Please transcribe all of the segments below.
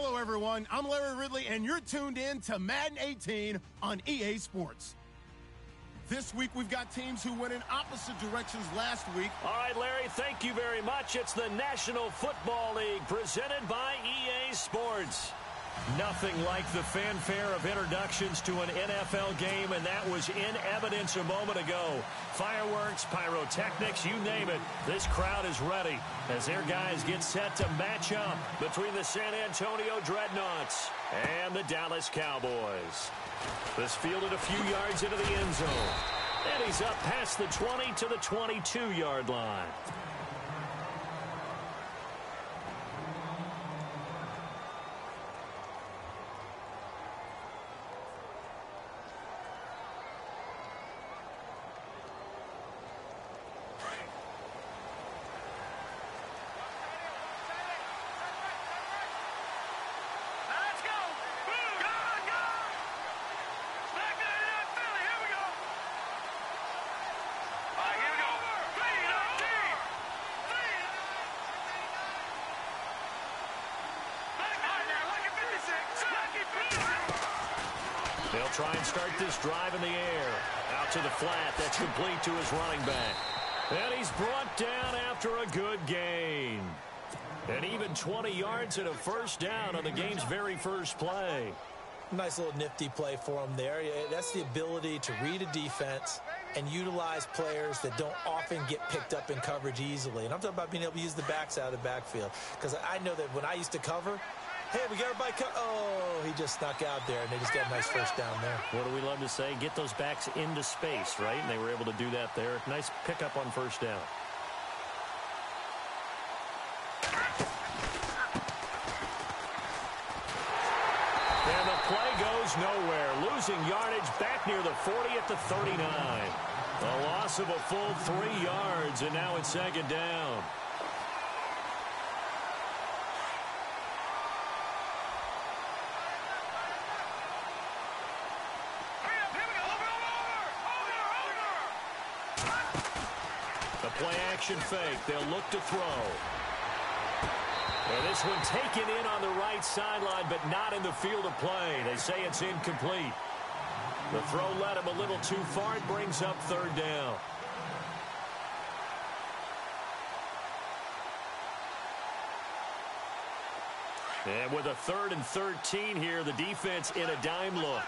Hello, everyone. I'm Larry Ridley, and you're tuned in to Madden 18 on EA Sports. This week, we've got teams who went in opposite directions last week. All right, Larry, thank you very much. It's the National Football League presented by EA Sports. Nothing like the fanfare of introductions to an NFL game, and that was in evidence a moment ago. Fireworks, pyrotechnics, you name it. This crowd is ready as their guys get set to match up between the San Antonio Dreadnoughts and the Dallas Cowboys. This fielded a few yards into the end zone, and he's up past the 20 to the 22-yard line. They'll try and start this drive in the air. Out to the flat. That's complete to his running back. And he's brought down after a good gain. And even 20 yards and a first down on the game's very first play. Nice little nifty play for him there. That's the ability to read a defense and utilize players that don't often get picked up in coverage easily. And I'm talking about being able to use the backs out of the backfield. Because I know that when I used to cover, hey, we got everybody oh, he just snuck out there, and they just got a nice first down there. What do we love to say? Get those backs into space, right? And they were able to do that there. Nice pickup on first down. And the play goes nowhere. Losing yardage back near the 40 at the 39. A loss of a full 3 yards, and now it's second down. Play-action fake. They'll look to throw. And this one taken in on the right sideline, but not in the field of play. They say it's incomplete. The throw led him a little too far. It brings up third down. And with a 3rd and 13 here, the defense in a dime look.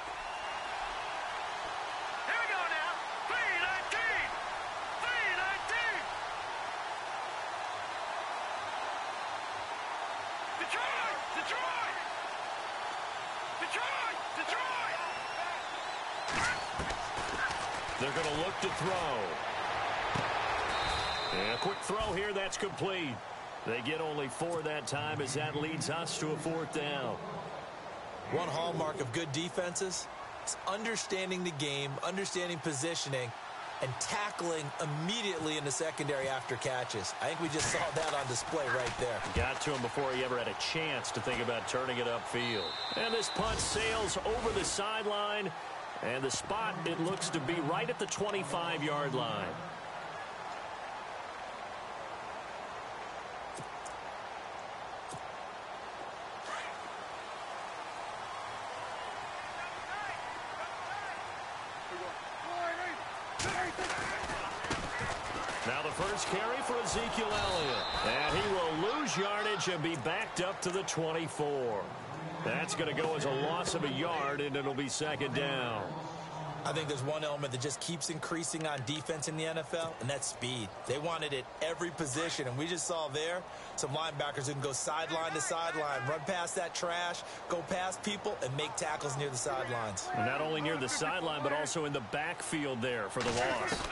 They're going to look to throw. And a quick throw here, that's complete. They get only 4 that time as that leads us to a 4th down. One hallmark of good defenses is understanding the game, understanding positioning, and tackling immediately in the secondary after catches. I think we just saw that on display right there. Got to him before he ever had a chance to think about turning it upfield. And this punt sails over the sideline. And the spot, it looks to be right at the 25-yard line. Now the first carry for Ezekiel Elliott. And he will lose yardage and be backed up to the 24. That's going to go as a loss of a yard, and it'll be second down. I think there's one element that just keeps increasing on defense in the NFL, and that's speed. They want it at every position, and we just saw there some linebackers who can go sideline to sideline, run past that trash, go past people, and make tackles near the sidelines. And not only near the sideline, but also in the backfield there for the loss.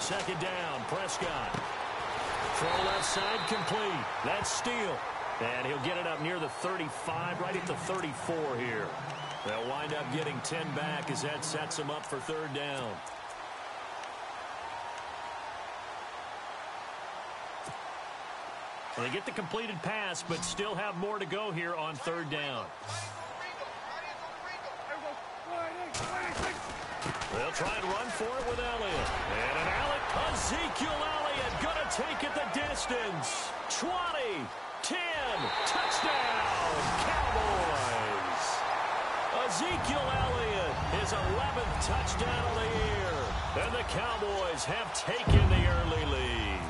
Second down, Prescott. Throw left side complete. That's Steele. And he'll get it up near the 35, right at the 34 here. They'll wind up getting 10 back as that sets them up for third down. They get the completed pass, but still have more to go here on third down. They'll try and run for it with Elliott. And Ezekiel Elliott going to take it the distance. 20, 10. Touchdown, Cowboys. Ezekiel Elliott, his 11th touchdown of the year. And the Cowboys have taken the early lead.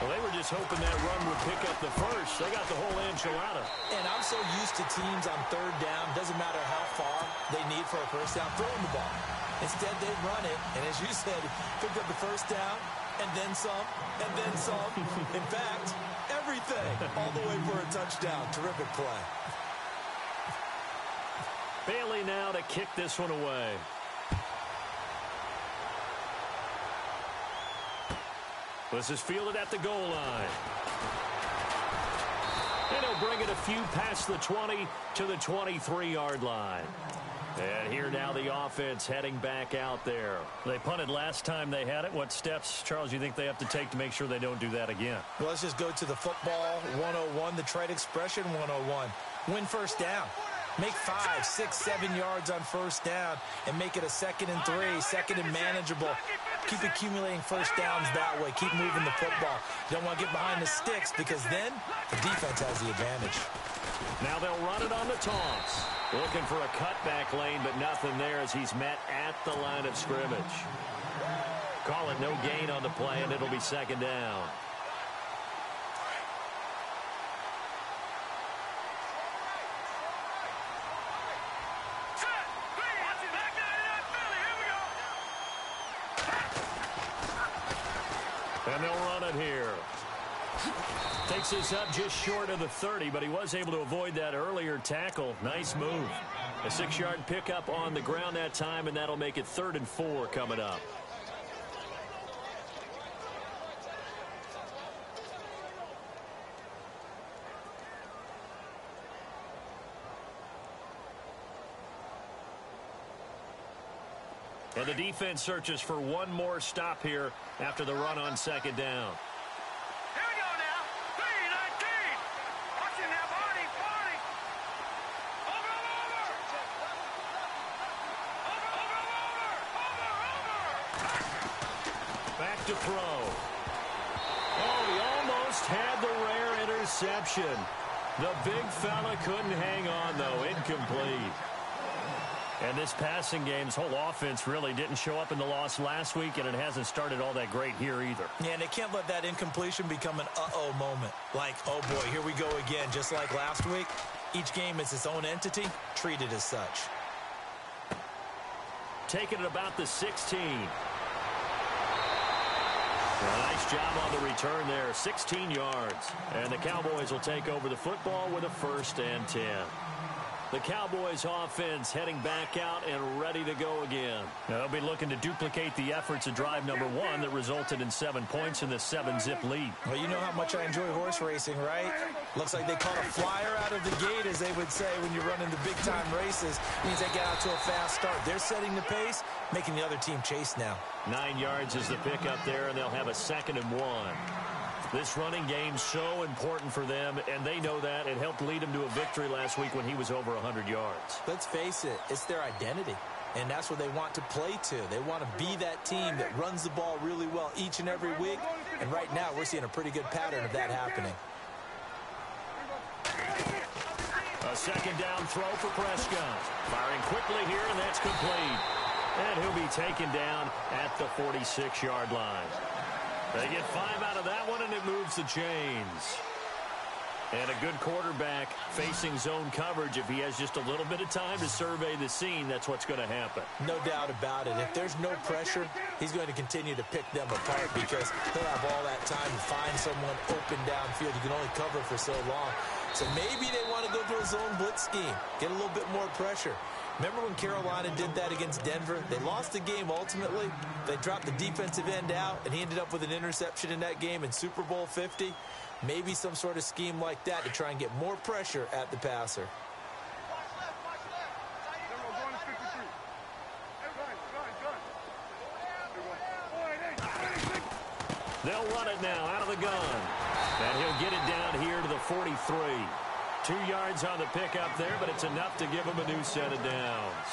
Well, they were just hoping that run would pick up the first. They got the whole enchilada. And I'm so used to teams on third down, doesn't matter how far they need for a first down, throwing the ball. Instead, they run it, and as you said, picked up the first down, and then some, and then some. In fact, everything, all the way for a touchdown. Terrific play. Bailey now to kick this one away. This is fielded at the goal line. And he'll bring it a few past the 20 to the 23-yard line. And here now the offense heading back out there. They punted last time they had it. What steps, Charles, you think they have to take to make sure they don't do that again? Well, let's just go to the football 101, the trade expression 101. Win first down. Make 5, 6, 7 yards on first down and make it a 2nd and 3, 2nd and manageable. Keep accumulating first downs that way. Keep moving the football. You don't want to get behind the sticks because then the defense has the advantage. Now they'll run it on the toss. Looking for a cutback lane, but nothing there as he's met at the line of scrimmage. Call it no gain on the play, and it'll be 2nd down. And they'll run it here. Takes this up just short of the 30, but he was able to avoid that earlier tackle. Nice move. A 6-yard pickup on the ground that time, and that'll make it 3rd and 4 coming up. And the defense searches for one more stop here after the run on 2nd down. Here we go now. 3-19. Watching that body. Over. Back to throw. Oh, he almost had the rare interception. The big fella couldn't hang on, though. Incomplete. And this passing game's whole offense really didn't show up in the loss last week, and it hasn't started all that great here either. Yeah, and they can't let that incompletion become an uh-oh moment. Like, oh boy, here we go again, just like last week. Each game is its own entity, treated as such. Taking it about the 16. Nice job on the return there, 16 yards. And the Cowboys will take over the football with a 1st and 10. The Cowboys offense heading back out and ready to go again. They'll be looking to duplicate the efforts of drive number 1 that resulted in 7 points in the 7-zip lead. Well, you know how much I enjoy horse racing, right? Looks like they caught a flyer out of the gate, as they would say when you're running the big-time races. Means they get out to a fast start. They're setting the pace, making the other team chase now. 9 yards is the pickup there, and they'll have a 2nd and 1. This running game's so important for them, and they know that. It helped lead them to a victory last week when he was over 100 yards. Let's face it, it's their identity, and that's what they want to play to. They want to be that team that runs the ball really well each and every week, and right now we're seeing a pretty good pattern of that happening. A 2nd down throw for Prescott. Firing quickly here, and that's complete. And he'll be taken down at the 46-yard line. They get 5 out of that one, and it moves the chains. And a good quarterback facing zone coverage. If he has just a little bit of time to survey the scene, that's what's going to happen. No doubt about it. If there's no pressure, he's going to continue to pick them apart because he'll have all that time to find someone open downfield. You can only cover for so long. So maybe they want to go to a zone blitz scheme, get a little bit more pressure. Remember when Carolina did that against Denver? They lost the game ultimately. They dropped the defensive end out, and he ended up with an interception in that game in Super Bowl 50. Maybe some sort of scheme like that to try and get more pressure at the passer. They'll run it now out of the gun. And he'll get it down here to the 43. 2 yards on the pickup there, but it's enough to give him a new set of downs.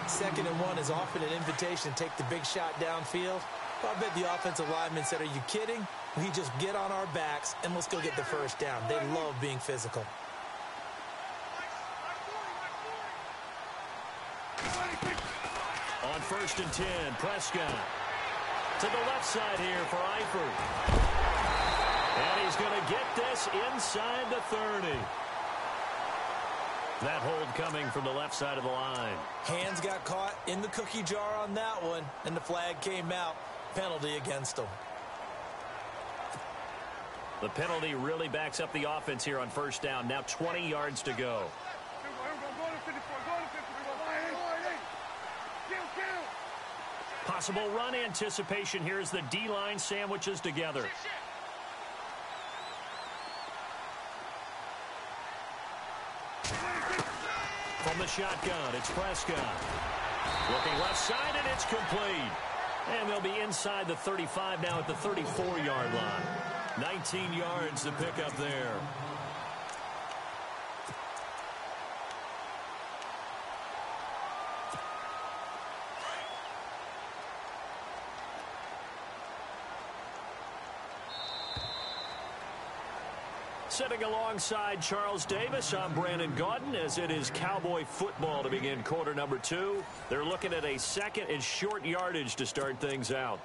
2nd and 1 is often an invitation to take the big shot downfield. Well, I bet the offensive lineman said, are you kidding? We just get on our backs and let's go get the first down. They love being physical. On 1st and 10, Prescott. To the left side here for Eifert. And he's going to get this inside the 30. That hold coming from the left side of the line. Hands got caught in the cookie jar on that one, and the flag came out. Penalty against them. The penalty really backs up the offense here on 1st down. Now 20 yards to go. Possible run anticipation here as the D-line sandwiches together. From the shotgun, it's Prescott. Looking left side, and it's complete. And they'll be inside the 35 now at the 34-yard line. 19 yards to pick up there. Sitting alongside Charles Davis, I'm Brandon Gaudin, as it is Cowboy football to begin quarter number 2. They're looking at a 2nd and short yardage to start things out.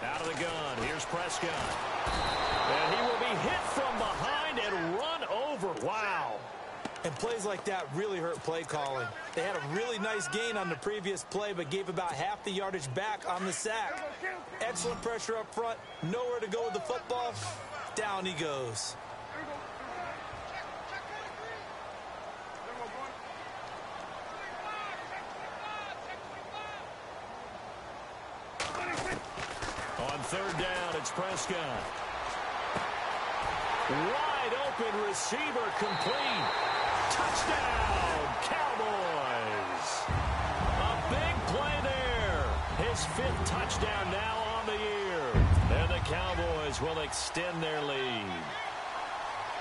Out of the gun, here's Prescott. And he will be hit from behind and run over. Wow. And plays like that really hurt play calling. They had a really nice gain on the previous play, but gave about half the yardage back on the sack. Excellent pressure up front. Nowhere to go with the football. Down he goes. On 3rd down, it's Prescott. Wide open receiver complete. Touchdown, Cowboys. A big play there. His 5th touchdown now on the year. And the Cowboys will extend their lead.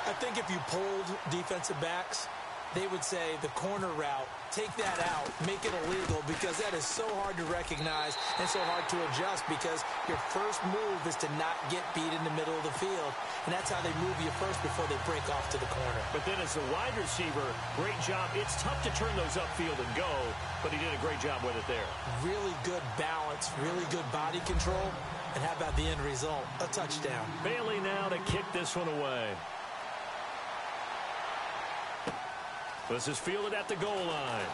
I think if you polled defensive backs, they would say the corner route, take that out, make it illegal, because that is so hard to recognize and so hard to adjust, because your first move is to not get beat in the middle of the field. And that's how they move you first before they break off to the corner. But then as the wide receiver, great job. It's tough to turn those upfield and go, but he did a great job with it there. Really good balance, really good body control. And how about the end result? A touchdown. Bailey now to kick this one away. This is fielded at the goal line.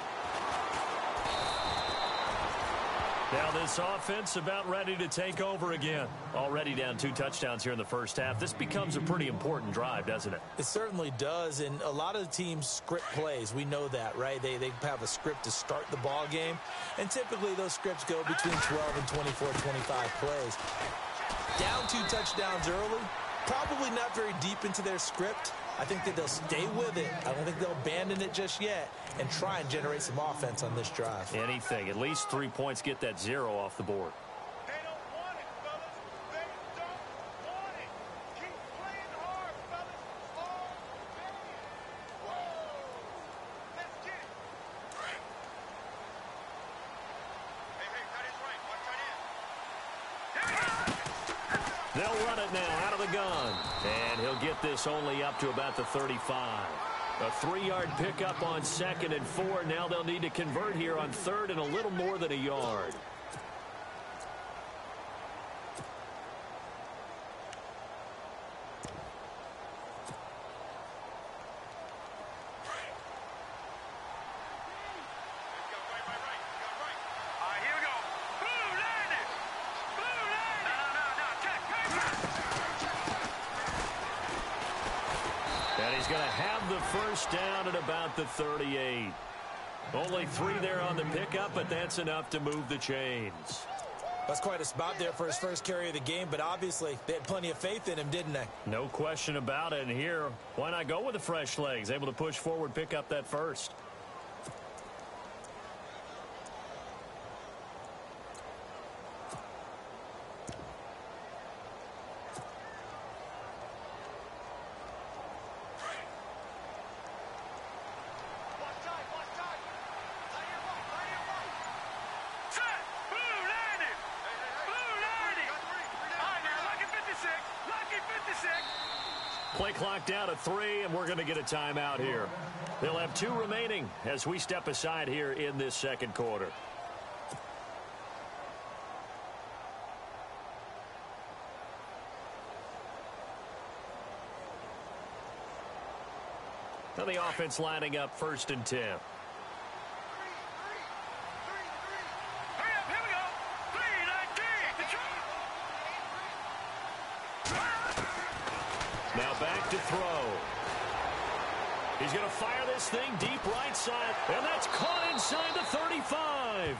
Now this offense about ready to take over again. Already down 2 touchdowns here in the first half. This becomes a pretty important drive, doesn't it? It certainly does, and a lot of the teams script plays. We know that, right? They have a script to start the ball game, and typically those scripts go between 12 and 24, 25 plays. Down 2 touchdowns early, probably not very deep into their script. I think that they'll stay with it. I don't think they'll abandon it just yet and try and generate some offense on this drive. Anything. At least 3 points, get that 0 off the board. They don't want it, fellas. They don't want it. Keep playing hard, fellas. All day. Whoa. Let's get it. Hey, that is right. Watch right in. They'll run it now out of the gun. And he'll get this only up to about the 35. A 3-yard pickup on 2nd and 4. Now they'll need to convert here on 3rd and a little more than a yard. Going to have the first down at about the 38. Only 3 there on the pickup, but that's enough to move the chains. That's quite a spot there for his first carry of the game, but obviously they had plenty of faith in him, didn't they? No question about it. And here, why not go with the fresh legs? Able to push forward, pick up that first. Play clock down to 3, and we're going to get a timeout here. They'll have 2 remaining as we step aside here in this second quarter. Now the offense lining up 1st and 10. Now back to throw. He's going to fire this thing deep right side, and that's caught inside the 35.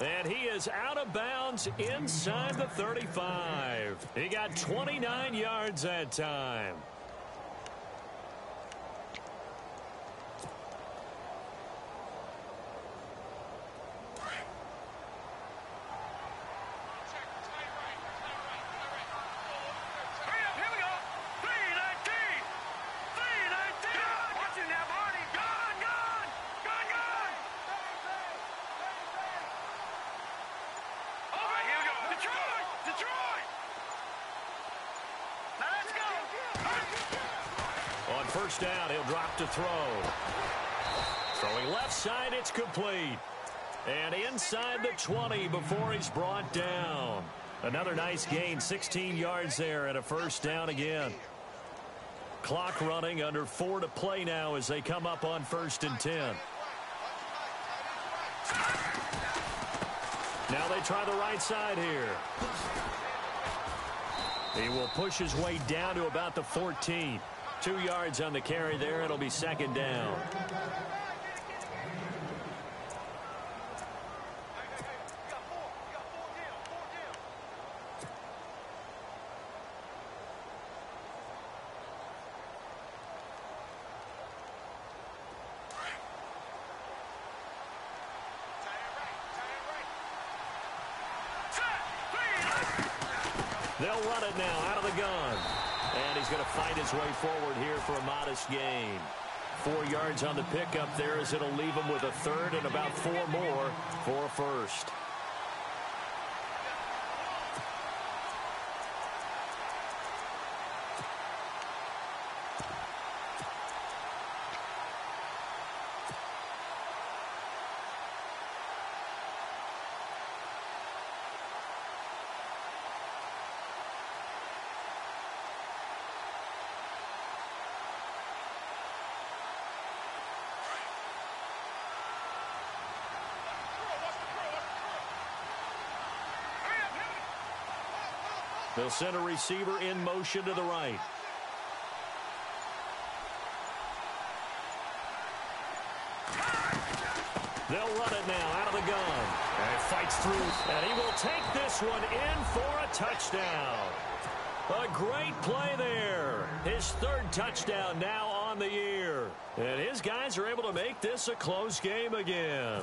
And he is out of bounds inside the 35. He got 29 yards that time. On 1st down, he'll drop to throw. Throwing left side, it's complete. And inside the 20 before he's brought down. Another nice gain, 16 yards there and a 1st down again. Clock running, under 4 to play now as they come up on 1st and 10. Now they try the right side here. He will push his way down to about the 14. 2 yards on the carry there. It'll be 2nd down. They'll run it now out of the gun. And he's going to fight his way forward here for a modest gain. 4 yards on the pickup there as it'll leave him with a 3rd and about 4 more for a 1st. They'll send a receiver in motion to the right. They'll run it now out of the gun. And fights through. And he will take this one in for a touchdown. A great play there. His 3rd touchdown now on the year. And his guys are able to make this a close game again.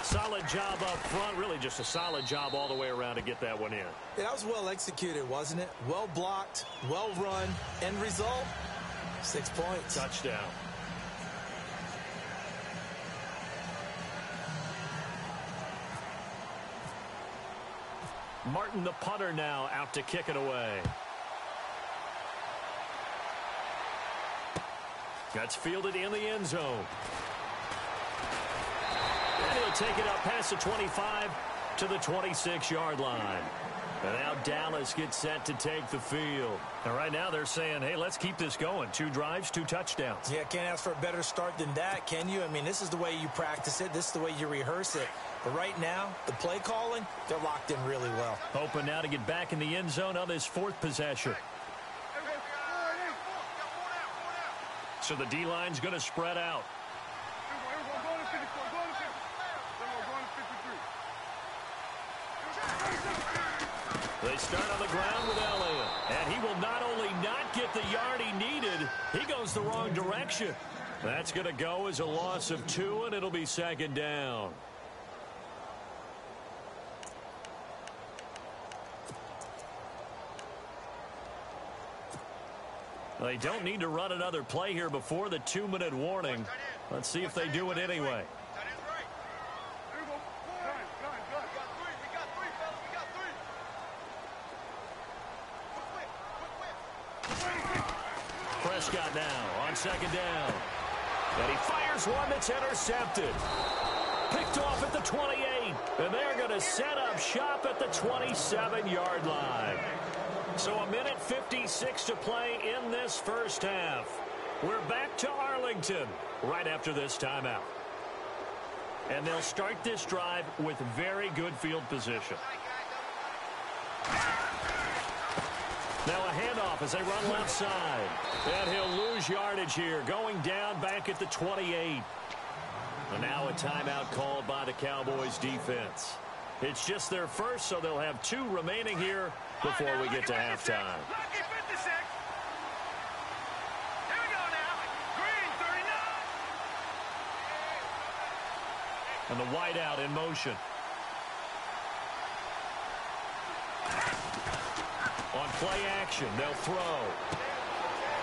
Solid job up front. Really just a solid job all the way around to get that one in. Yeah, that was well executed, wasn't it? Well blocked, well run. End result, 6 points. Touchdown. Martin, the punter, now out to kick it away. That's fielded in the end zone. And he'll take it up past the 25 to the 26-yard line. And now Dallas gets set to take the field. And right now they're saying, hey, let's keep this going. 2 drives, 2 touchdowns. Yeah, can't ask for a better start than that, can you? I mean, this is the way you practice it. This is the way you rehearse it. But right now, the play calling, they're locked in really well. Hoping now to get back in the end zone on this 4th possession. So the D-line's going to spread out. They start on the ground with Elliott. And he will not only not get the yard he needed, he goes the wrong direction. That's going to go as a loss of 2, and it'll be 2nd down. They don't need to run another play here before the 2-minute warning. Let's see if they do it anyway. Prescott now on second down. And he fires one that's intercepted. Picked off at the 28. And they're going to set up shop at the 27-yard line. So a minute 56 to play in this first half. We're back to Arlington right after this timeout. And they'll start this drive with very good field position. Now a handoff as they run left side. And he'll lose yardage here, going down back at the 28. And now a timeout called by the Cowboys defense. It's just their first, so they'll have 2 remaining here before we get to halftime. And the wideout in motion. On play action, they'll throw.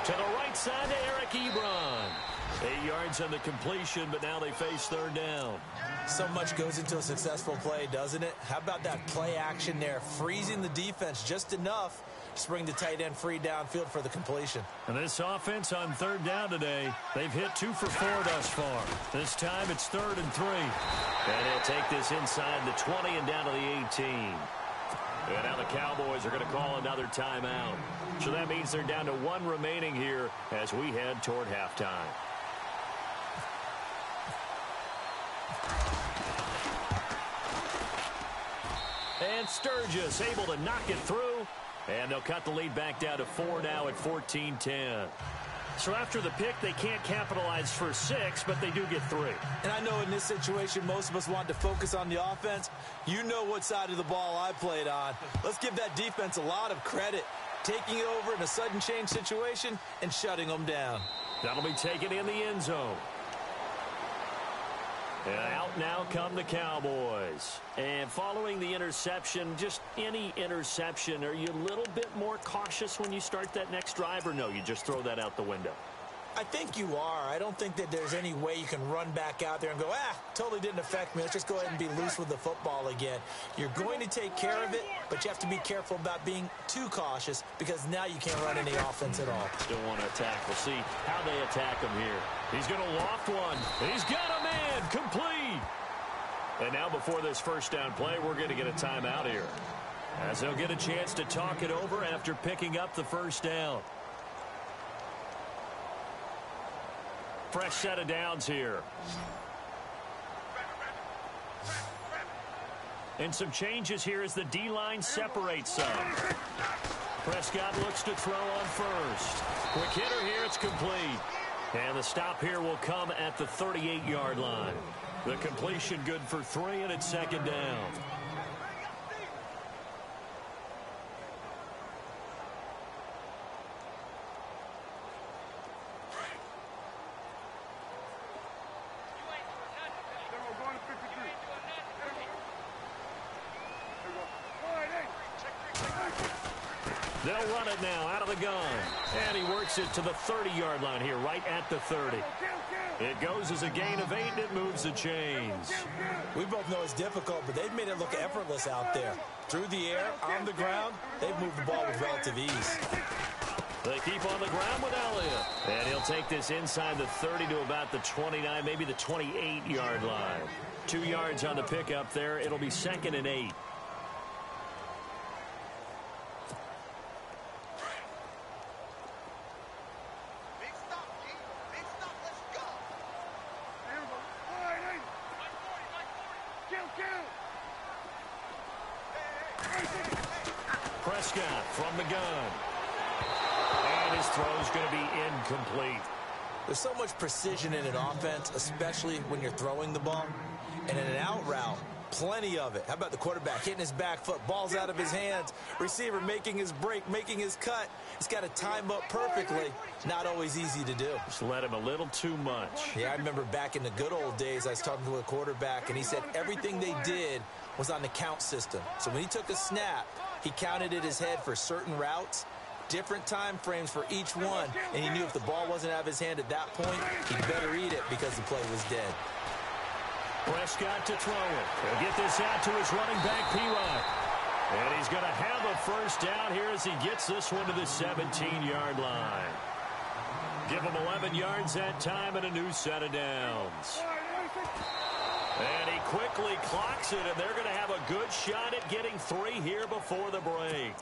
To the right side to Eric Ebron. 8 yards on the completion, but now they face third down. So much goes into a successful play, doesn't it? How about that play action there? Freezing the defense just enough to bring the tight end free downfield for the completion. And this offense on third down today, they've hit 2 for 4 thus far. This time it's 3rd and 3. And they'll take this inside the 20 and down to the 18. And now the Cowboys are going to call another timeout. So that means they're down to 1 remaining here as we head toward halftime. And Sturgis able to knock it through. And they'll cut the lead back down to 4 now at 14-10. So after the pick, they can't capitalize for 6, but they do get 3. And I know in this situation, most of us want to focus on the offense. You know what side of the ball I played on. Let's give that defense a lot of credit. Taking it over in a sudden change situation and shutting them down. That'll be taken in the end zone. And out now come the Cowboys. And following the interception, just any interception, are you a little bit more cautious when you start that next drive, or no, you just throw that out the window? I think you are. I don't think that there's any way you can run back out there and go, totally didn't affect me. Let's just go ahead and be loose with the football again. You're going to take care of it, but you have to be careful about being too cautious because now you can't run any offense at all. Still want to attack. We'll see how they attack him here. He's going to loft one. He's got a man complete. And now before this first down play, we're going to get a timeout here, as they'll get a chance to talk it over after picking up the first down. Fresh set of downs here. And some changes here as the D-line separates some. Prescott looks to throw on first. Quick hitter here, it's complete. And the stop here will come at the 38-yard line. The completion good for 3, and it's second down. They'll run it now out of the gun. And he works it to the 30-yard line here, right at the 30. It goes as a gain of 8, and it moves the chains. We both know it's difficult, but they've made it look effortless out there. Through the air, on the ground, they've moved the ball with relative ease. They keep on the ground with Elliott. And he'll take this inside the 30 to about the 29, maybe the 28-yard line. 2 yards on the pickup there. It'll be 2nd and 8. Prescott from the gun. And his throw's going to be incomplete. There's so much precision in an offense, especially when you're throwing the ball. And in an out route, plenty of it. How about the quarterback hitting his back foot, ball's out of his hands, receiver making his break, making his cut. He's got to time up perfectly. Not always easy to do. Just let him a little too much. Yeah, I remember back in the good old days, I was talking to a quarterback, and he said everything they did was on the count system. So when he took a snap, he counted in his head for certain routes, different time frames for each one, and he knew if the ball wasn't out of his hand at that point, he'd better eat it because the play was dead. Prescott to throw it. He'll get this out to his running back, P-Rod. And he's going to have a first down here as he gets this one to the 17-yard line. Give them 11 yards that time and a new set of downs. And he quickly clocks it, and they're going to have a good shot at getting 3 here before the break.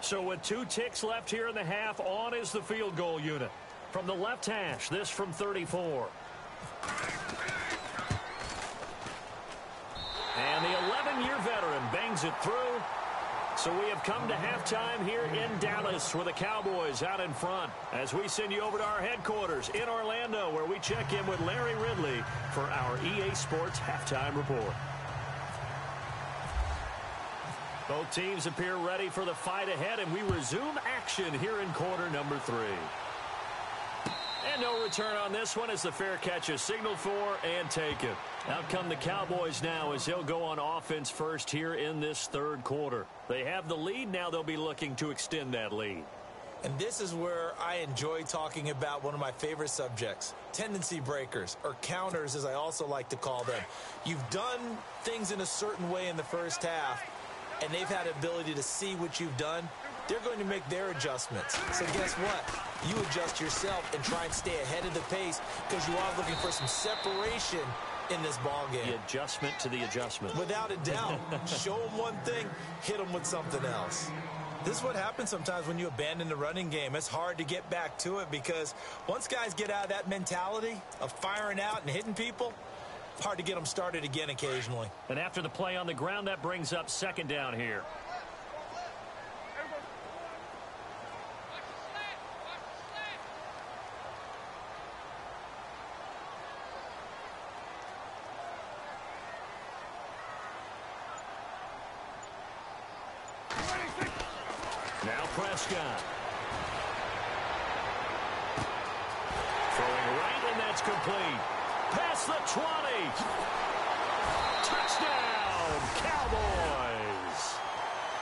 So with 2 ticks left here in the half, on is the field goal unit. From the left hash, this from 34. And the 11-year veteran bangs it through. So we have come to halftime here in Dallas with the Cowboys out in front as we send you over to our headquarters in Orlando, where we check in with Larry Ridley for our EA Sports Halftime Report. Both teams appear ready for the fight ahead, and we resume action here in quarter number 3. And no return on this one as the fair catch is signaled for and taken. Out come the Cowboys now as they'll go on offense first here in this third quarter. They have the lead. Now they'll be looking to extend that lead. And this is where I enjoy talking about one of my favorite subjects, tendency breakers, or counters as I also like to call them. You've done things in a certain way in the first half, and they've had the ability to see what you've done. They're going to make their adjustments. So guess what? You adjust yourself and try and stay ahead of the pace because you are looking for some separation in this ball game. The adjustment to the adjustment. Without a doubt. Show them one thing, hit them with something else. This is what happens sometimes when you abandon the running game. It's hard to get back to it because once guys get out of that mentality of firing out and hitting people, hard to get them started again occasionally. And after the play on the ground, that brings up second down here. Now Prescott. Throwing right, and that's complete. Past the 20. Touchdown, Cowboys.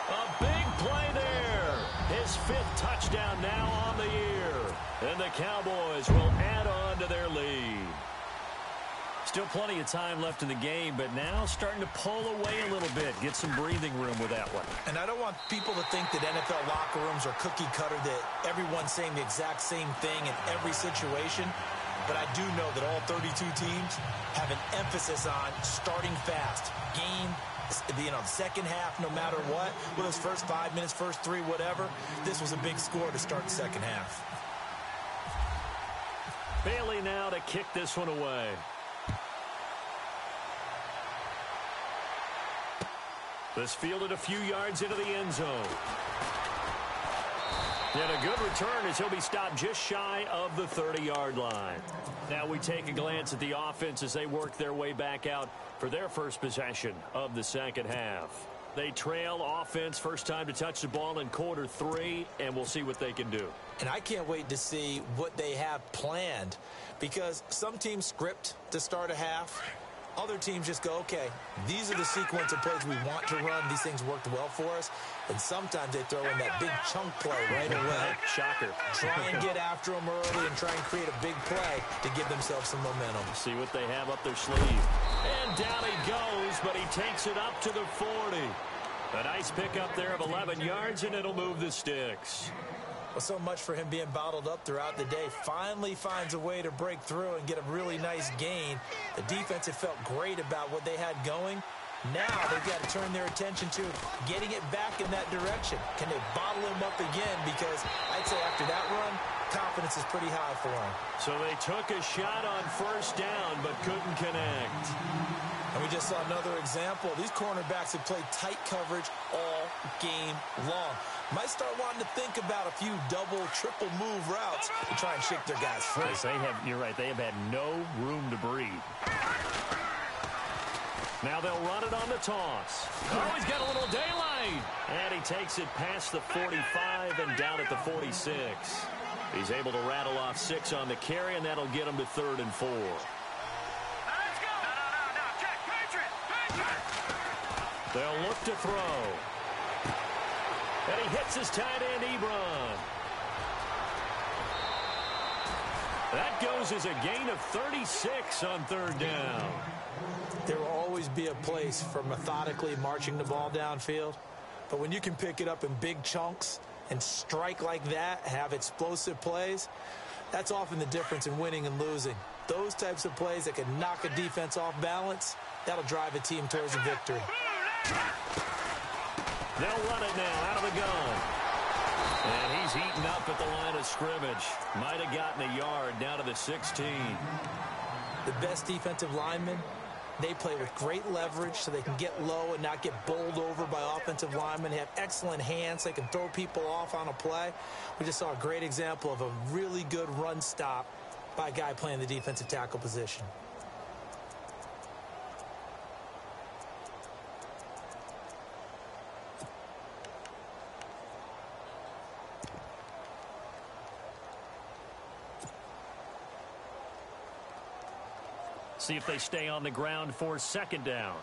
A big play there. His 5th touchdown now on the year. And the Cowboys will add on to their lead. Still plenty of time left in the game, but now starting to pull away a little bit. Get some breathing room with that one. And I don't want people to think that NFL locker rooms are cookie cutter, that everyone's saying the exact same thing in every situation. But I do know that all 32 teams have an emphasis on starting fast. Game, the second half, no matter what. With those first 5 minutes, first 3, whatever. This was a big score to start the second half. Bailey now to kick this one away. This fielded a few yards into the end zone. And a good return as he'll be stopped just shy of the 30-yard line. Now we take a glance at the offense as they work their way back out for their first possession of the second half. They trail offense, first time to touch the ball in quarter 3, and we'll see what they can do. And I can't wait to see what they have planned, because some teams script to start a half. Other teams just go, okay, these are the sequence of plays we want to run. These things worked well for us. And sometimes they throw in that big chunk play right away. Shocker. Try and get after them early and try and create a big play to give themselves some momentum. See what they have up their sleeve. And down he goes, but he takes it up to the 40. A nice pickup there of 11 yards, and it'll move the sticks. Well, so much for him being bottled up throughout the day. Finally finds a way to break through and get a really nice gain. The defense had felt great about what they had going. Now they've got to turn their attention to getting it back in that direction. Can they bottle him up again? Because I'd say after that run, confidence is pretty high for him. So they took a shot on first down, but couldn't connect. And we just saw another example. These cornerbacks have played tight coverage all game long. Might start wanting to think about a few double, triple move routes to try and shake their guys free. You're right, they have had no room to breathe. Now they'll run it on the toss. Oh, he's got a little daylight. And he takes it past the 45 and down at the 46. He's able to rattle off 6 on the carry, and that'll get him to 3rd and 4. They'll look to throw. And he hits his tight end, Ebron. That goes as a gain of 36 on third down. There will always be a place for methodically marching the ball downfield. But when you can pick it up in big chunks and strike like that, have explosive plays, that's often the difference in winning and losing. Those types of plays that can knock a defense off balance, that'll drive a team towards a victory. They'll run it now out of the gun. And he's eaten up at the line of scrimmage. Might have gotten a yard down to the 16. The best defensive linemen, they play with great leverage so they can get low and not get bowled over by offensive linemen. They have excellent hands. They can throw people off on a play. We just saw a great example of a really good run stop by a guy playing the defensive tackle position. See if they stay on the ground for second down.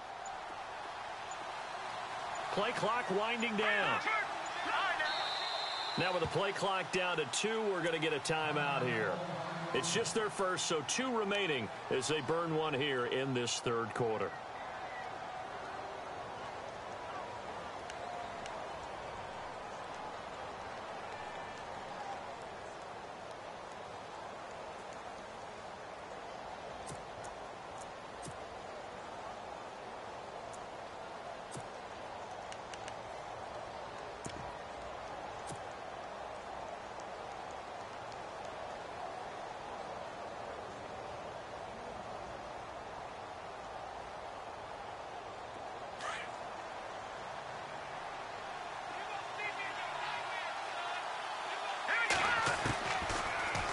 Play clock winding down. Now with the play clock down to 2, we're going to get a timeout here. It's just their first, so 2 remaining as they burn one here in this third quarter.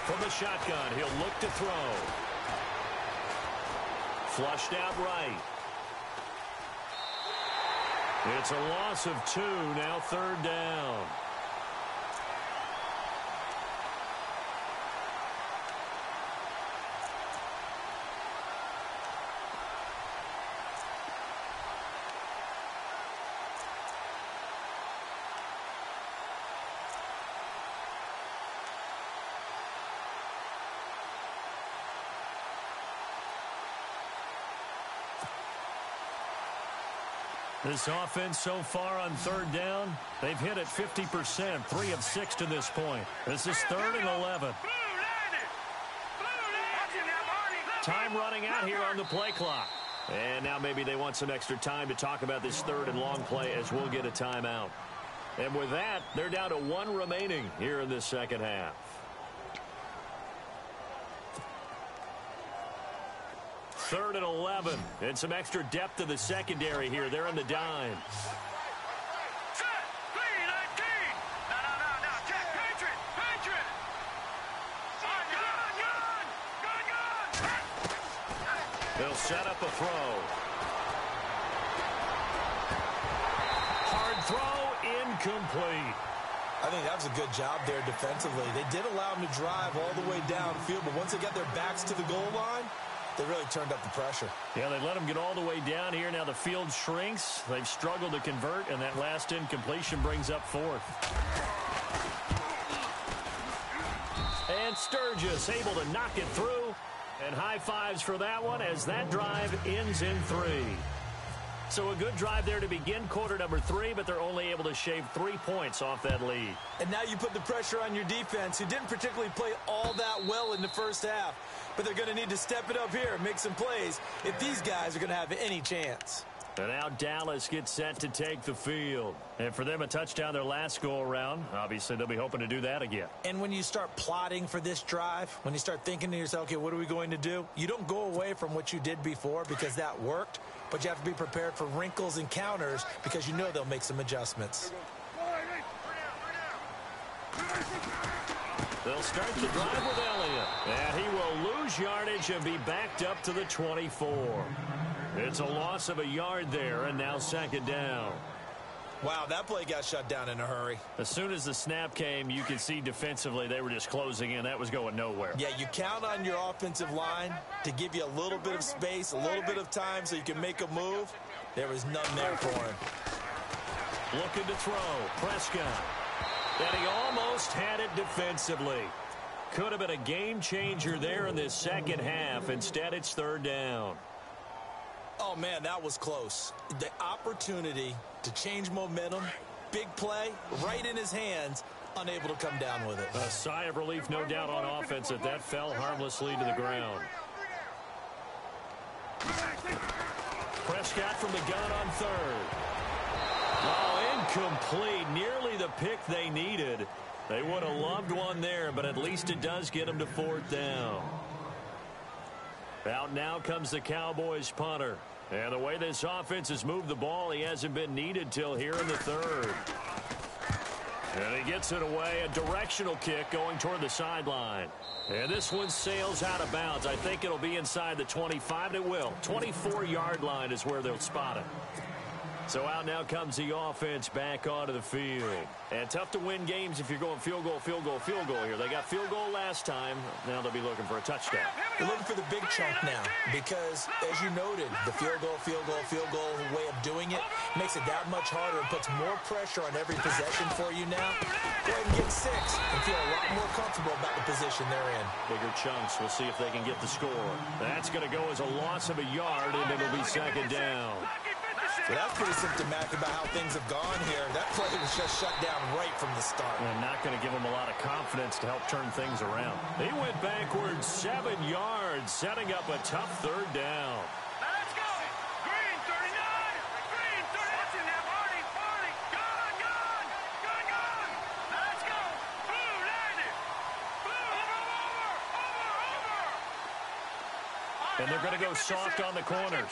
From the shotgun, he'll look to throw. Flushed out right. It's a loss of 2, now third down. This offense so far on third down, they've hit it 50%, 3 of 6 to this point. This is 3rd and 11. Time running out here on the play clock. And now maybe they want some extra time to talk about this third and long play as we'll get a timeout. And with that, they're down to 1 remaining here in this second half. 3rd and 11, and some extra depth to the secondary here. They're in the dime. They'll set up a throw. Hard throw, incomplete. I think that was a good job there defensively. They did allow them to drive all the way downfield, but once they got their backs to the goal line, they really turned up the pressure. Yeah, they let them get all the way down here. Now the field shrinks. They've struggled to convert, and that last incompletion brings up 4th. And Sturgis able to knock it through. And high fives for that one as that drive ends in 3. So a good drive there to begin quarter number 3, but they're only able to shave 3 points off that lead. And now you put the pressure on your defense, who didn't particularly play all that well in the first half. But they're going to need to step it up here and make some plays if these guys are going to have any chance. And now Dallas gets set to take the field. And for them, a touchdown their last go-around. Obviously, they'll be hoping to do that again. And when you start plotting for this drive, when you start thinking to yourself, okay, what are we going to do? You don't go away from what you did before because that worked. But you have to be prepared for wrinkles and counters because you know they'll make some adjustments. They'll start the drive with Elliott. And he will lose yardage and be backed up to the 24. It's a loss of a yard there, and now second down. Wow, that play got shut down in a hurry. As soon as the snap came, you could see defensively they were just closing in. That was going nowhere. Yeah, you count on your offensive line to give you a little bit of space, a little bit of time so you can make a move. There was none there for him. Looking to throw. Prescott. And he almost had it defensively. could have been a game changer there in this second half. Instead, it's third down. Oh, man, that was close. The opportunity to change momentum, big play, right in his hands, unable to come down with it. A sigh of relief, no doubt, on offense that fell harmlessly to the ground. Prescott from the gun on third. Oh, incomplete. Nearly the pick they needed. They would have loved one there, but at least it does get them to fourth down. Out now comes the Cowboys punter. And the way this offense has moved the ball, he hasn't been needed till here in the third. And he gets it away, a directional kick going toward the sideline. And this one sails out of bounds. I think it'll be inside the 25, and it will. 24-yard line is where they'll spot it. So out now comes the offense back onto the field. And tough to win games if you're going field goal, field goal, field goal here. They got field goal last time. Now they'll be looking for a touchdown. They're looking for the big chunk now because, as you noted, the field goal way of doing it makes it that much harder and puts more pressure on every possession for you now. Go ahead and get 6 and feel a lot more comfortable about the position they're in. Bigger chunks. We'll see if they can get the score. That's going to go as a loss of a yard, and it'll be second down. So that's pretty symptomatic about how things have gone here. That play was just shut down right from the start. And not going to give him a lot of confidence to help turn things around. He went backwards 7 yards, setting up a tough third down. Let's go. Green 39. Green 30. Watch it now. Party. Gun. Let's go. Blue landed. Blue. Over. And they're going to go soft on the corners.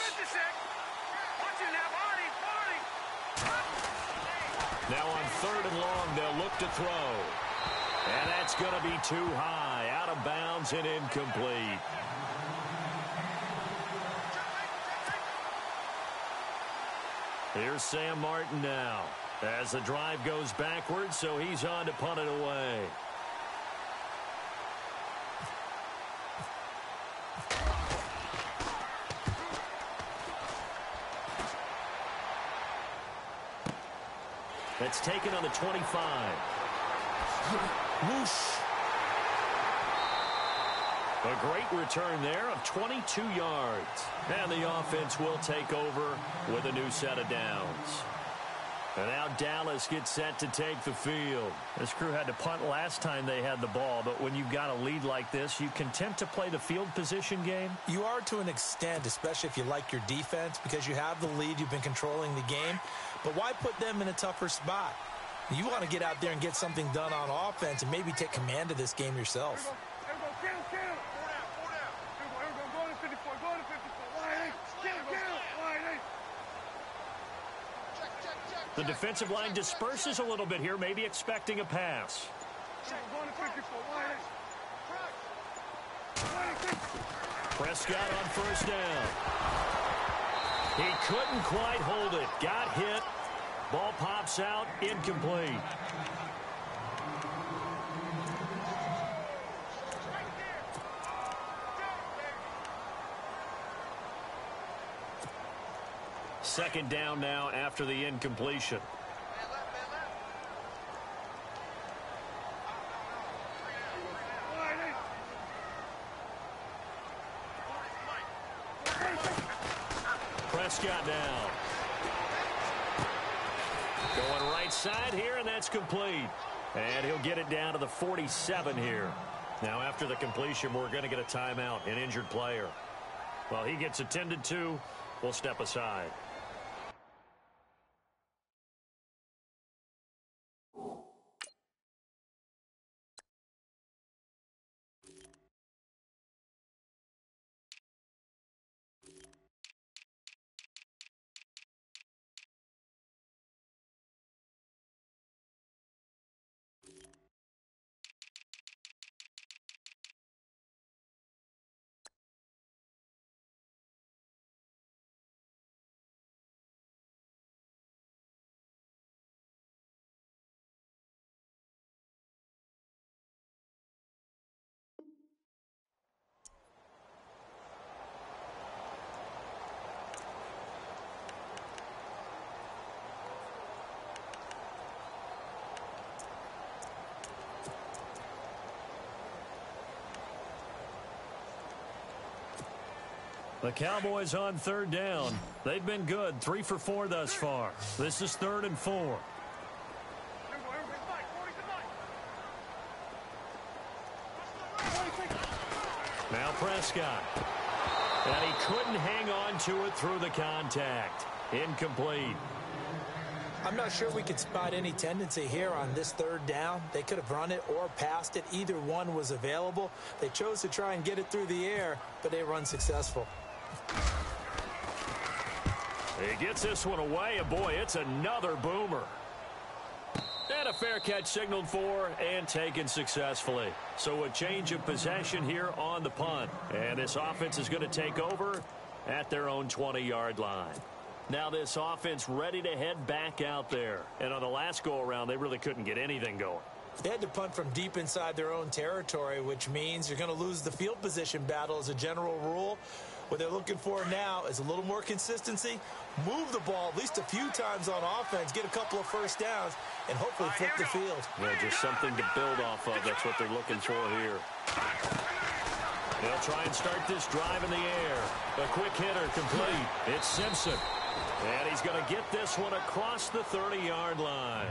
Now on third and long, they'll look to throw. And that's going to be too high, out of bounds and incomplete. Here's Sam Martin now as the drive goes backwards, so he's on to punt it away. That's taken on the 25. Whoosh. A great return there of 22 yards. And the offense will take over with a new set of downs. And now Dallas gets set to take the field. This crew had to punt last time they had the ball, but when you've got a lead like this, you content to play the field position game? You are to an extent, especially if you like your defense, because you have the lead, you've been controlling the game. But why put them in a tougher spot? You want to get out there and get something done on offense and maybe take command of this game yourself. The defensive line disperses a little bit here, maybe expecting a pass. Prescott on first down. He couldn't quite hold it. Got hit. Ball pops out. Incomplete. Second down now after the incompletion. Prescott now. Going right side here, and that's complete. And he'll get it down to the 47 here. Now, after the completion, we're going to get a timeout, an injured player. Well, he gets attended to. We'll step aside. The Cowboys on third down. They've been good, 3 for 4 thus far. This is 3rd and 4. Now Prescott. And he couldn't hang on to it through the contact. Incomplete. I'm not sure we could spot any tendency here on this 3rd down. They could have run it or passed it. Either one was available. They chose to try and get it through the air, but they were unsuccessful. He gets this one away, and boy, it's another boomer. And a fair catch signaled for and taken successfully. So a change of possession here on the punt. And this offense is going to take over at their own 20-yard line. Now this offense ready to head back out there. And on the last go-around, they really couldn't get anything going. They had to punt from deep inside their own territory, which means you're going to lose the field position battle as a general rule. What they're looking for now is a little more consistency, move the ball at least a few times on offense, get a couple of first downs, and hopefully flip the field. Yeah, just something to build off of. That's what they're looking for here. They'll try and start this drive in the air. A quick hitter complete. It's Simpson. And he's going to get this one across the 30-yard line.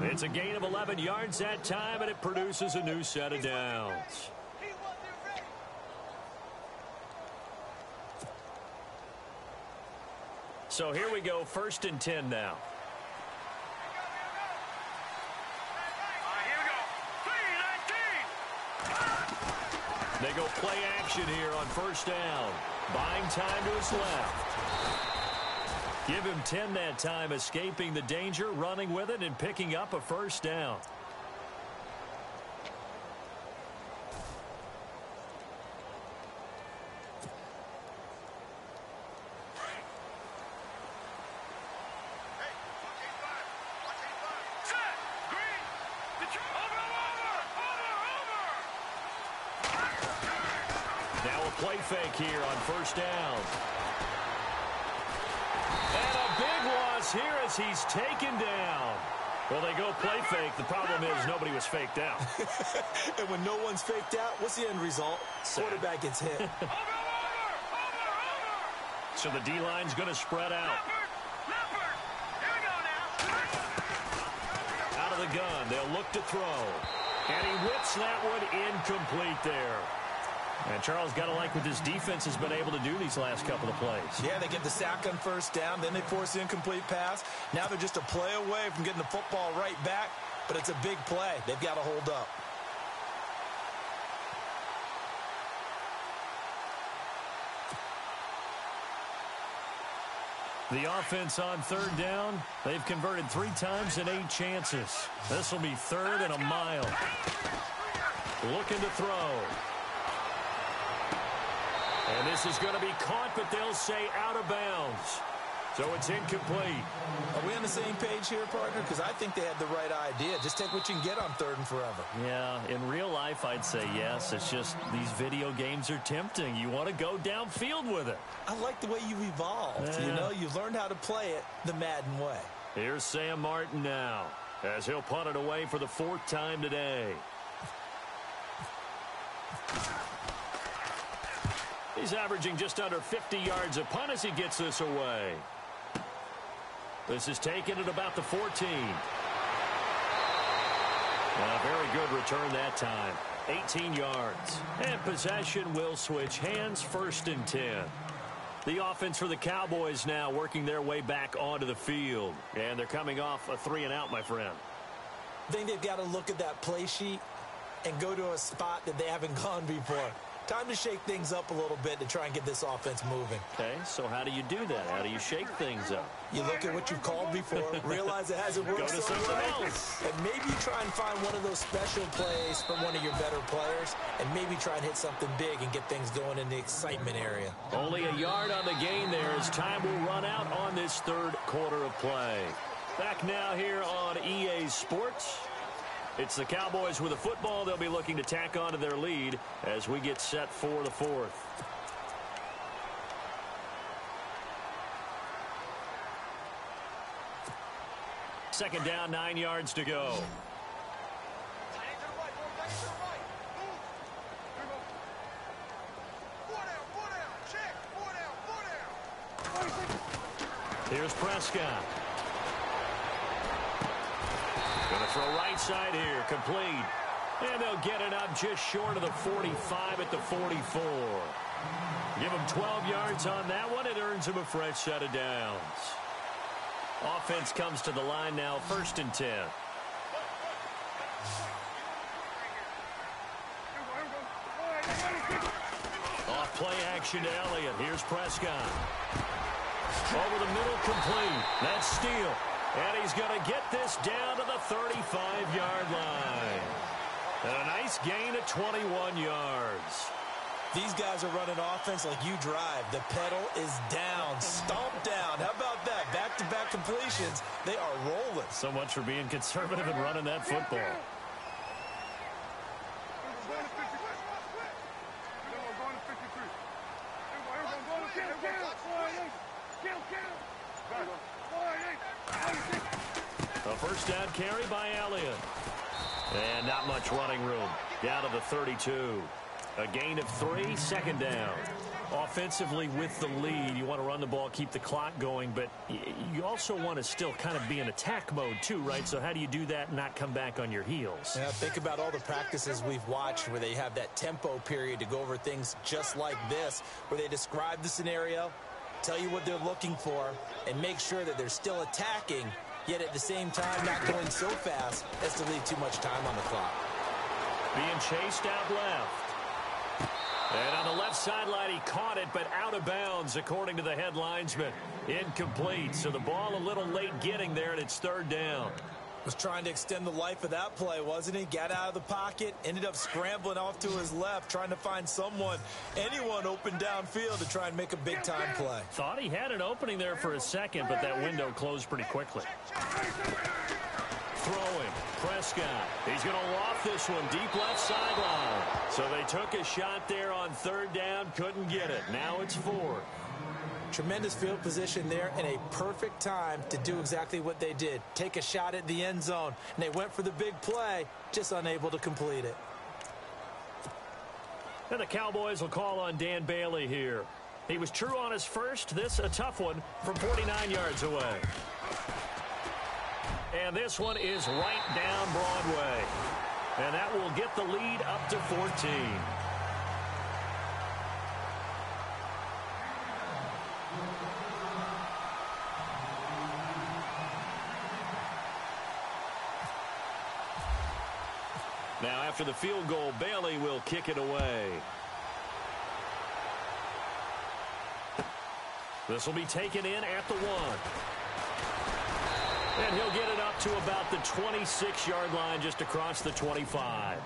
It's a gain of 11 yards that time, and it produces a new set of downs. So here we go, 1st and 10 now. They go play action here on 1st down. Buying time to his left. Give him 10 that time, escaping the danger, running with it, and picking up a 1st down. Now a play fake here on 1st down. And a big loss here as he's taken down. Well, they go play fake. The problem is nobody was faked out. And when no one's faked out, what's the end result? Quarterback gets hit. So the D-line's going to spread out. Out of the gun, they'll look to throw. And he whips that one incomplete there. And Charles, got to like what this defense has been able to do these last couple of plays. Yeah, they get the sack on 1st down, then they force the incomplete pass. Now they're just a play away from getting the football right back, but it's a big play. They've got to hold up. The offense on 3rd down, they've converted 3 times in 8 chances. This will be 3rd and a mile. Looking to throw. And this is going to be caught, but they'll say out of bounds. So it's incomplete. Are we on the same page here, partner? Because I think they had the right idea. Just take what you can get on 3rd and forever. Yeah, in real life, I'd say yes. It's just these video games are tempting. You want to go downfield with it. I like the way you've evolved. Yeah. You know, you've learned how to play it the Madden way. Here's Sam Martin now, as he'll punt it away for the 4th time today. He's averaging just under 50 yards a punt as he gets this away. This is taken at about the 14. A very good return that time. 18 yards. And possession will switch hands, 1st and 10. The offense for the Cowboys now working their way back onto the field. And they're coming off a 3-and-out, my friend. I think they've got to look at that play sheet and go to a spot that they haven't gone before. Time to shake things up a little bit to try and get this offense moving. Okay, so how do you do that? How do you shake things up? You look at what you've called before, realize it hasn't worked Go to so something well, else. and maybe you try and find one of those special plays from one of your better players, and maybe try and hit something big and get things going in the excitement area. Only a yard on the gain there as time will run out on this 3rd quarter of play. Back now here on EA Sports. It's the Cowboys with the football. They'll be looking to tack on to their lead as we get set for the 4th. Second down, 9 yards to go. Check. 4 down. Here's Prescott. Going to throw right side here. Complete. And they'll get it up just short of the 45 at the 44. Give him 12 yards on that one. It earns him a fresh set of downs. Offense comes to the line now, 1st and 10. Off play action to Elliott. Here's Prescott. Over the middle, complete. That's steal. And he's going to get this down to the 35-yard line. And a nice gain of 21 yards. These guys are running offense like you drive. The pedal is down, stomped down. How about that? Back-to-back completions. They are rolling. So much for being conservative and running that football. A first down carry by Elliott. And not much running room. Down to the 32. A gain of 3, 2nd down. Offensively with the lead, you want to run the ball, keep the clock going, but you also want to still kind of be in attack mode too, right? So how do you do that and not come back on your heels? Yeah, think about all the practices we've watched where they have that tempo period to go over things just like this, where they describe the scenario, tell you what they're looking for, and make sure that they're still attacking, yet at the same time not going so fast as to leave too much time on the clock. Being chased out left. And on the left sideline, he caught it, but out of bounds, according to the head linesman. Incomplete. So the ball a little late getting there, and it's 3rd down. Was trying to extend the life of that play, wasn't he? Got out of the pocket, ended up scrambling off to his left, trying to find anyone open downfield to try and make a big-time play. Thought he had an opening there for a second, but that window closed pretty quickly. Throwing, Prescott. He's going to loft this one deep left sideline. So they took a shot there on 3rd down, couldn't get it. Now it's 4th. Tremendous field position there and a perfect time to do exactly what they did. Take a shot at the end zone. And they went for the big play, just unable to complete it. And the Cowboys will call on Dan Bailey here. He was true on his first. This a tough one from 49 yards away. And this one is right down Broadway. And that will get the lead up to 14. Now after the field goal, Bailey will kick it away. This will be taken in at the 1. And he'll get it up to about the 26-yard line, just across the 25.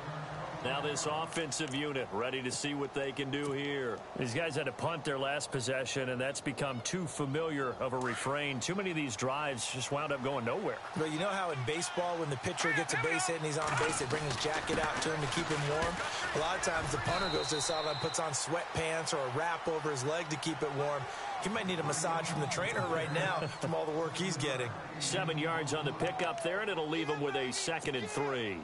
Now this offensive unit ready to see what they can do here. These guys had to punt their last possession, and that's become too familiar of a refrain. Too many of these drives just wound up going nowhere. But you know how in baseball, when the pitcher gets a base hit and he's on base, they bring his jacket out to him to keep him warm? A lot of times the punter goes to the sideline, puts on sweatpants or a wrap over his leg to keep it warm. He might need a massage from the trainer right now from all the work he's getting. 7 yards on the pickup there, and it'll leave him with a 2nd and 3.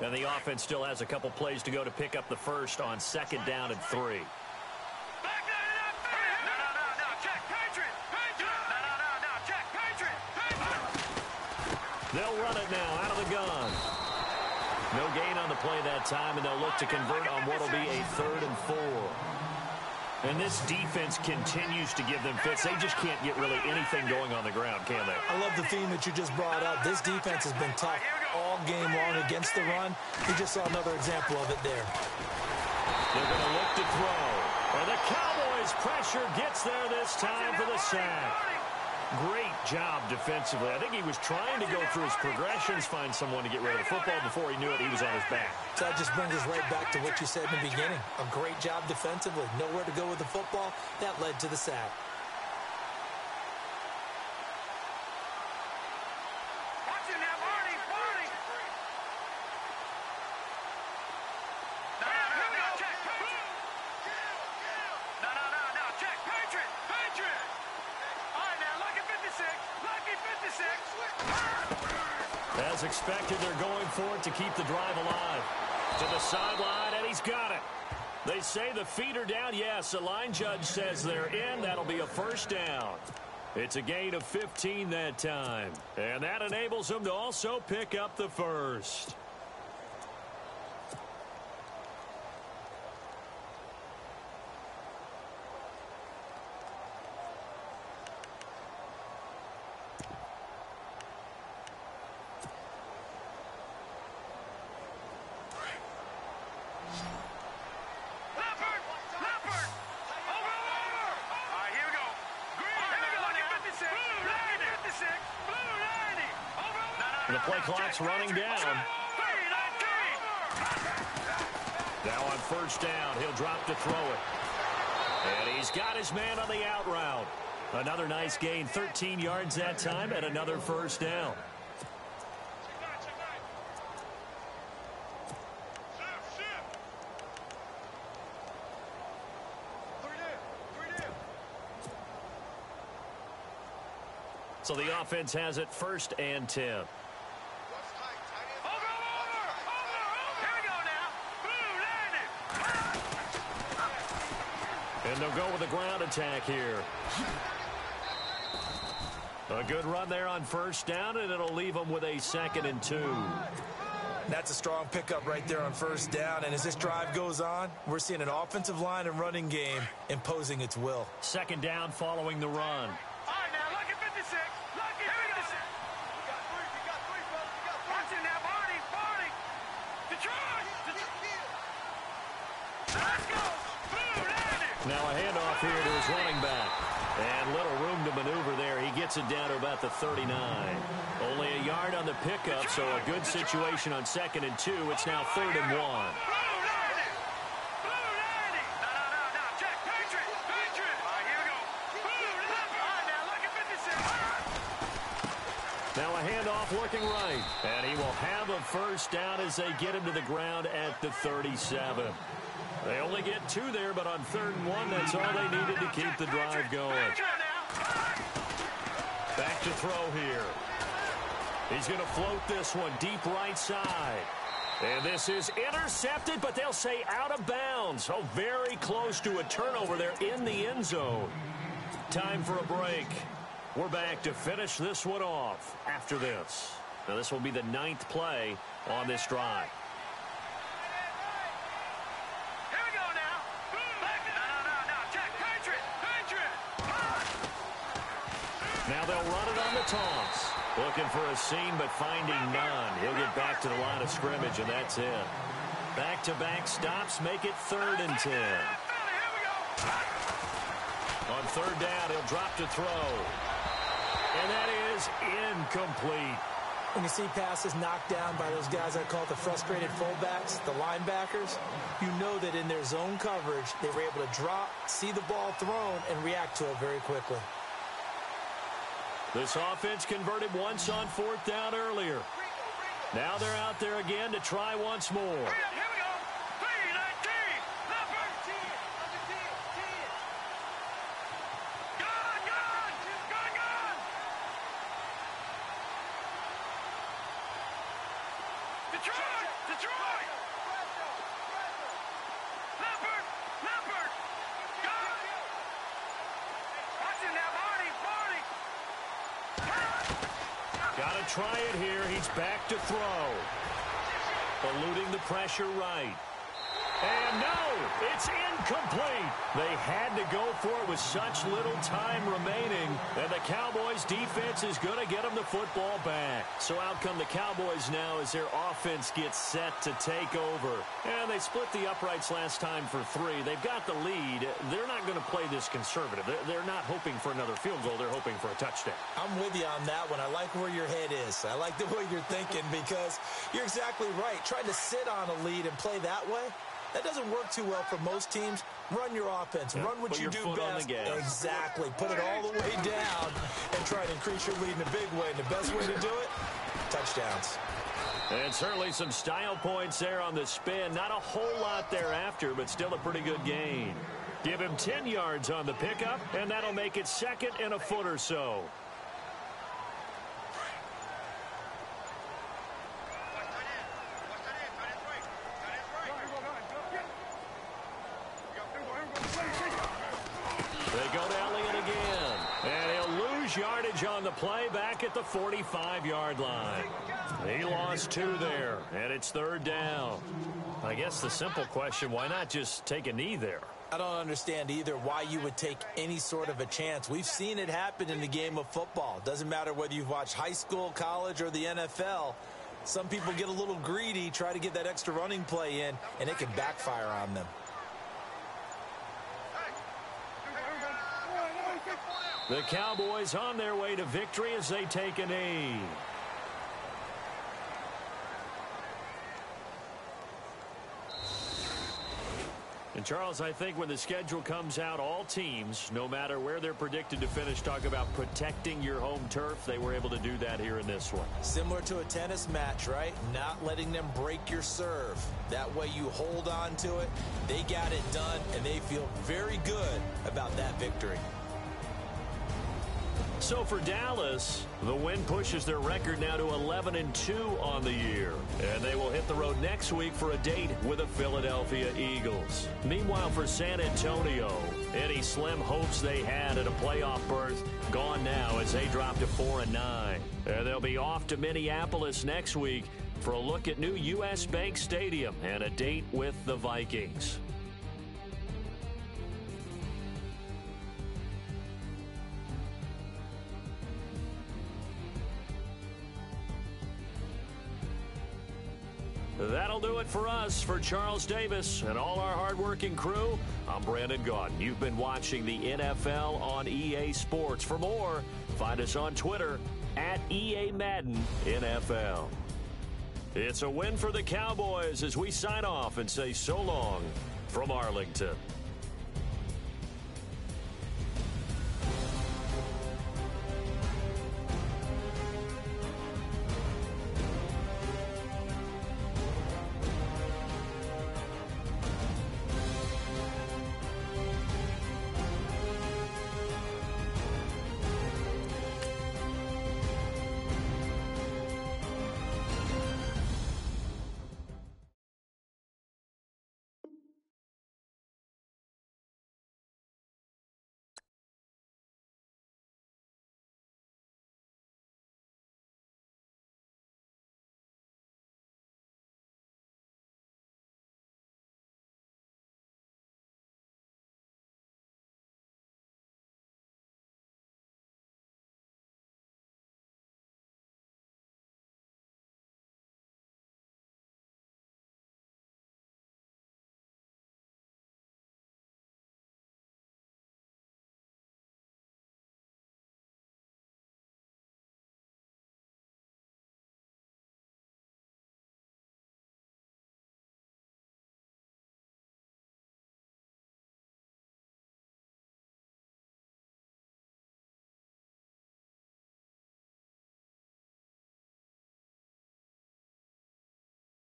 And the offense still has a couple plays to go to pick up the first on 2nd down and 3. They'll run it now out of the gun. No gain on the play that time, and they'll look to convert on what will be a 3rd and 4. And this defense continues to give them fits. They just can't get really anything going on the ground, can they? I love the theme that you just brought up. This defense has been tough all game long against the run. You just saw another example of it there. They're going to look to throw. And the Cowboys' pressure gets there this time for the sack. Great job defensively. I think he was trying to go through his progressions, find someone to get rid of the football. Before he knew it, he was on his back. So that just brings us right back to what you said in the beginning. A great job defensively. Nowhere to go with the football. That led to the sack. As expected, they're going for it to keep the drive alive. To the sideline, and he's got it. They say the feet are down. Yes, the line judge says they're in. That'll be a first down. It's a gain of 15 that time. And that enables them to also pick up the first. The play clock's running down. Now on first down, he'll drop to throw it. And he's got his man on the out route. Another nice gain, 13 yards that time, and another first down. So the offense has it 1st and 10. And they'll go with a ground attack here. A good run there on first down, and it'll leave them with a 2nd and 2. That's a strong pickup right there on first down. And as this drive goes on, we're seeing an offensive line and running game imposing its will. 2nd down following the run. Now a handoff here to his running back. And little room to maneuver there. He gets it down to about the 39. Only a yard on the pickup, so a good situation on 2nd and 2. It's now 3rd and 1. Now a handoff looking right. And he will have a first down as they get him to the ground at the 37. They only get 2 there, but on 3rd and 1, that's all they needed to keep the drive going. Back to throw here. He's going to float this one deep right side. And this is intercepted, but they'll say out of bounds. Oh, very close to a turnover there in the end zone. Time for a break. We're back to finish this one off after this. Now, this will be the 9th play on this drive. Now they'll run it on the toss. Looking for a seam, but finding none. He'll get back to the line of scrimmage, and that's it. Back-to-back stops make it 3rd and 10. On 3rd down, he'll drop to throw. And that is incomplete. When you see passes knocked down by those guys I call the frustrated fullbacks, the linebackers, you know that in their zone coverage, they were able to drop, see the ball thrown, and react to it very quickly. This offense converted once on 4th down earlier. Now they're out there again to try once more. Here we go. 3-19. Number 10. Gone. Detroit. Leopard. Gone. Watch him now, Marty. Got to try it here. He's back to throw. Eluding the pressure right. And no, it's incomplete. They had to go for it with such little time remaining. And the Cowboys' defense is going to get them the football back. So out come the Cowboys now as their offense gets set to take over. And they split the uprights last time for 3. They've got the lead. They're not going to play this conservative. They're not hoping for another field goal. They're hoping for a touchdown. I'm with you on that one. I like where your head is. I like the way you're thinking because you're exactly right. Trying to sit on a lead and play that way, that doesn't work too well for most teams. Run your offense. Yeah, run what you do best. Exactly. Put it all the way down and try to increase your lead in a big way. And the best way to do it, touchdowns. And certainly some style points there on the spin. Not a whole lot thereafter, but still a pretty good gain. Give him 10 yards on the pickup, and that'll make it 2nd and a foot or so. go to Elliott again. And he'll lose yardage on the play back at the 45-yard line. He lost 2 there, and it's 3rd down. I guess the simple question, why not just take a knee there? I don't understand either why you would take any sort of a chance. We've seen it happen in the game of football. Doesn't matter whether you've watched high school, college, or the NFL. Some people get a little greedy, try to get that extra running play in, and it can backfire on them. The Cowboys on their way to victory as they take a knee. And, Charles, I think when the schedule comes out, all teams, no matter where they're predicted to finish, talk about protecting your home turf. They were able to do that here in this one. Similar to a tennis match, right? Not letting them break your serve. That way you hold on to it. They got it done, and they feel very good about that victory. So for Dallas, the win pushes their record now to 11-2 on the year. And they will hit the road next week for a date with the Philadelphia Eagles. Meanwhile, for San Antonio, any slim hopes they had at a playoff berth gone now as they drop to 4-9. And they'll be off to Minneapolis next week for a look at new U.S. Bank Stadium and a date with the Vikings. That'll do it for us. For Charles Davis and all our hardworking crew, I'm Brandon Gaudin. You've been watching the NFL on EA Sports. For more, find us on Twitter at EA Madden NFL. It's a win for the Cowboys as we sign off and say so long from Arlington.